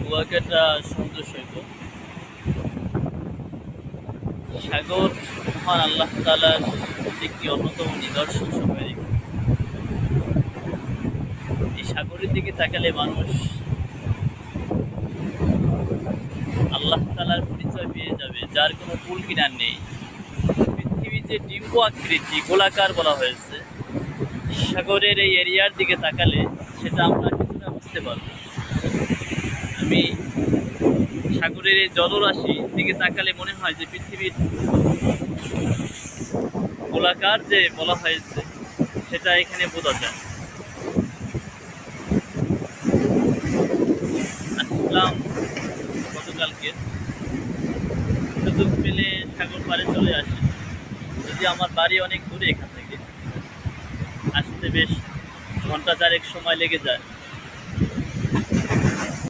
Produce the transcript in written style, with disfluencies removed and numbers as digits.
কুয়াকাটা সমুদ্র সৈকত। সাগর মহান আল্লাহ তাআলার একটি অন্যতম নিদর্শন সময়ের। এই সাগরের দিকে তাকালে মানুষ আল্লাহ তাআলার পরিচয় পেয়ে যাবে, যার কোনো কূল কিনার নেই। পৃথিবী যে ডিম্ব আকৃতি গোলাকার বলা হয়েছে, সাগরের এই এরিয়ার দিকে তাকালে সেটা আমরা কিছুটা বুঝতে পারব। আমি সাগরের এই জলরাশির দিকে তাকালে মনে হয় যে পৃথিবীর গোলাকার যে বলা হয়েছে সেটা এখানে বোঝা যায়। আসলাম গতকালকে, সুযোগ পেলে সাগর পাড়ে চলে আসি। যদি আমার বাড়ি অনেক দূরে, এখান থেকে আসতে বেশ ঘন্টা চারেক সময় লেগে যায়।